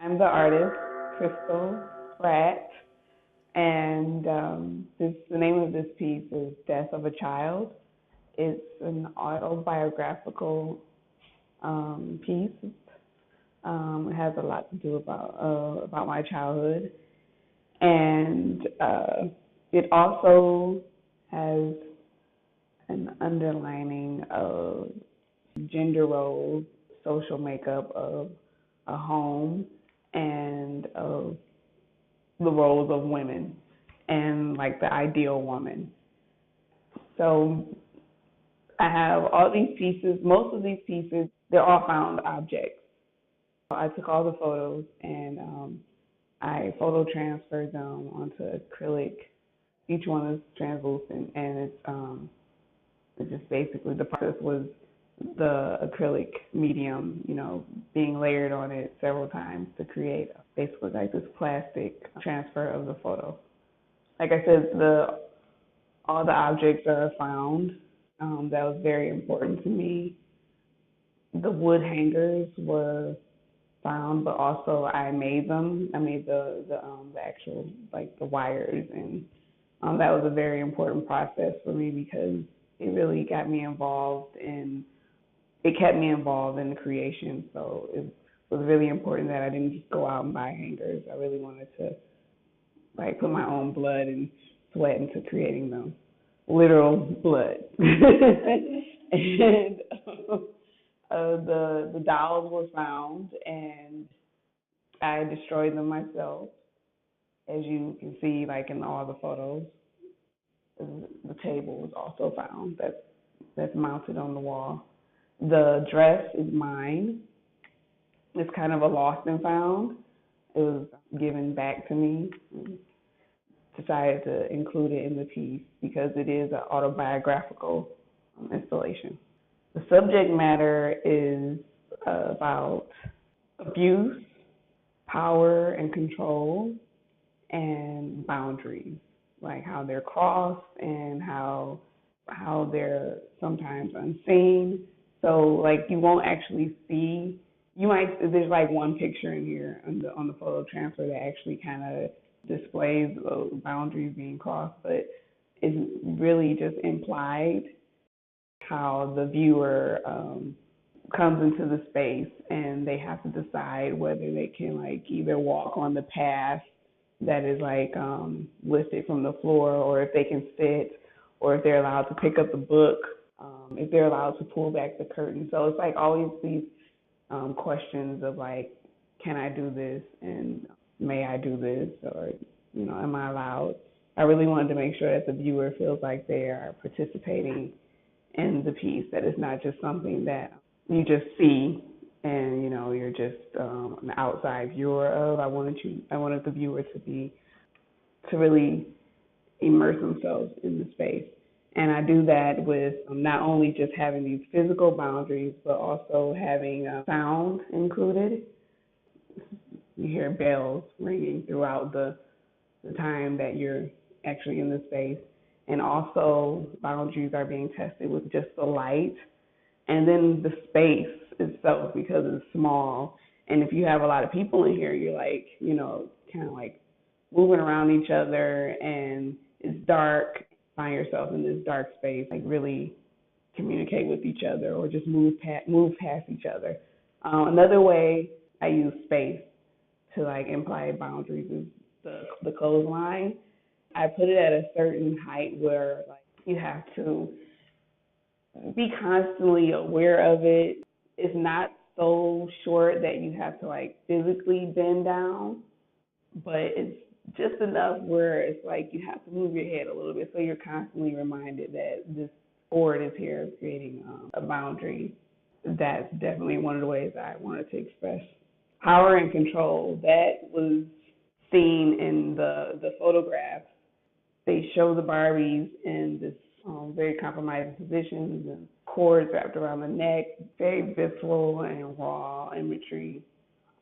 I'm the artist, Crystal Spratt, and the name of this piece is Death of a Child. It's an autobiographical piece. It has a lot to do about my childhood, and it also has an underlining of gender roles, social makeup of a home, and of the roles of women and like the ideal woman. So I have all these pieces. Most of these pieces, they're all found objects. I took all the photos and I photo transferred them onto acrylic. Each one is translucent, and it's just basically the process was the acrylic medium, being layered on it several times to create basically like this plastic transfer of the photo. Like I said, all the objects are found. That was very important to me. The wood hangers were found, but also I made them. I made the actual like the wires, and that was a very important process for me because it really got me involved in. It kept me involved in the creation, so it was really important that I didn't just go out and buy hangers. I really wanted to like put my own blood and sweat into creating them, literal blood. And the dolls were found, and I destroyed them myself, as you can see, like in all the photos. The table was also found. That's mounted on the wall. The dress is mine. It's kind of a lost and found. It was given back to me. Decided to include it in the piece because it is an autobiographical installation. The subject matter is about abuse, power and control, and boundaries, like how they're crossed and how they're sometimes unseen. So like you won't actually see. There's like one picture in here on the photo transfer that actually kind of displays those boundaries being crossed, but it's really just implied how the viewer comes into the space and they have to decide whether they can like either walk on the path that is like lifted from the floor, or if they can sit, or if they're allowed to pick up the book, if they're allowed to pull back the curtain. So it's like always these questions of like, can I do this, and may I do this, or am I allowed? I really wanted to make sure that the viewer feels like they are participating in the piece, that it's not just something that you just see and you're just an outside viewer of. I wanted the viewer to really immerse themselves in the space. And I do that with not only just having these physical boundaries, but also having sound included. You hear bells ringing throughout the time that you're actually in the space. And also boundaries are being tested with just the light. And then the space itself, because it's small. And if you have a lot of people in here, you're like, kind of like moving around each other, and it's dark. Find yourself in this dark space, like really communicate with each other, or just move past each other. Another way I use space to like imply boundaries is the clothesline. I put it at a certain height where like you have to be constantly aware of it. It's not so short that you have to like physically bend down, but it's just enough where it's like you have to move your head a little bit, so you're constantly reminded that this board is here creating a boundary. That's definitely one of the ways I wanted to express power and control. That was seen in the photographs. They show the Barbies in this very compromising positions and cords wrapped around the neck, very visceral and raw imagery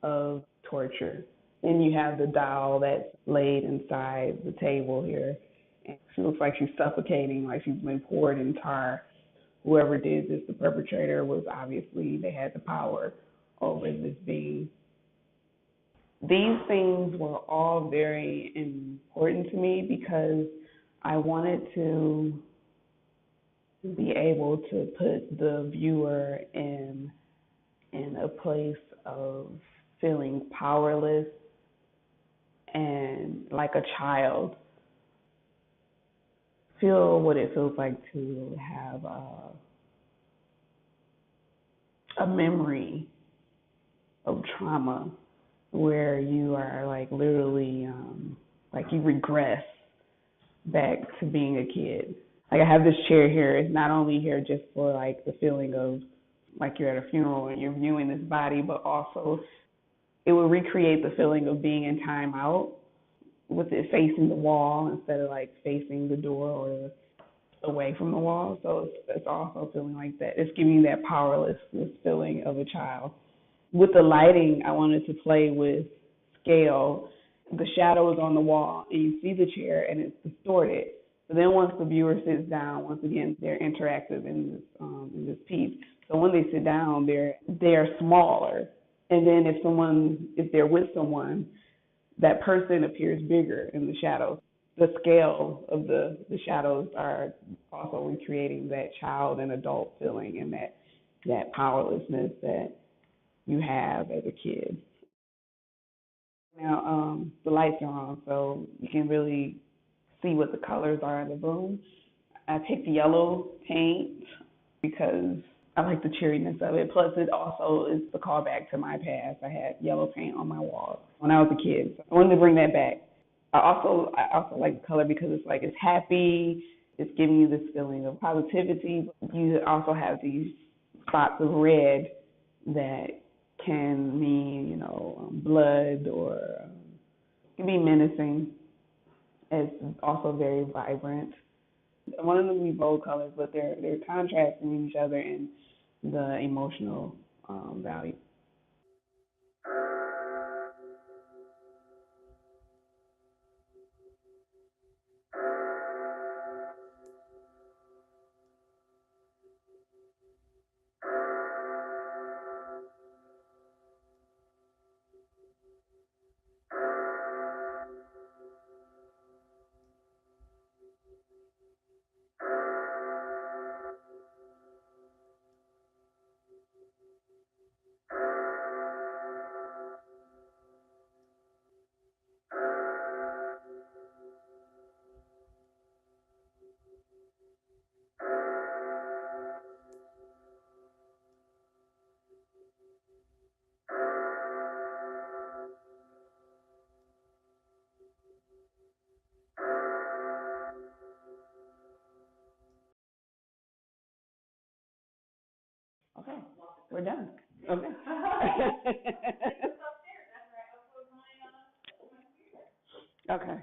of torture. Then you have the doll that's laid inside the table here. And she looks like she's suffocating, like she's been poured in tar. Whoever did this, the perpetrator, was obviously, they had the power over this being. These things were all very important to me because I wanted to be able to put the viewer in a place of feeling powerless and like a child. Feel what it feels like to have a memory of trauma where you are like literally like you regress back to being a kid. Like I have this chair here. It's not only here just for like the feeling of like you're at a funeral and you're viewing this body, but also it will recreate the feeling of being in time out with it facing the wall instead of like facing the door or away from the wall. So it's also feeling like that. It's giving you that powerlessness feeling of a child. With the lighting, I wanted to play with scale. The shadow is on the wall, and you see the chair, and it's distorted. But then once the viewer sits down, once again, they're interactive in this piece. So when they sit down, they're smaller. And then if they're with someone, that person appears bigger in the shadows. The scale of the shadows are also recreating that child and adult feeling and that powerlessness that you have as a kid. Now, the lights are on, so you can really see what the colors are in the room. I picked yellow paint because I like the cheeriness of it. Plus, it also is the callback to my past. I had yellow paint on my walls when I was a kid. So I wanted to bring that back. I also like the color because it's happy. It's giving you this feeling of positivity. You also have these spots of red that can mean, blood or can be menacing. It's also very vibrant. I wanted them to be bold colors, but they're contrasting each other in the emotional value. Okay, we're done. Okay. Okay.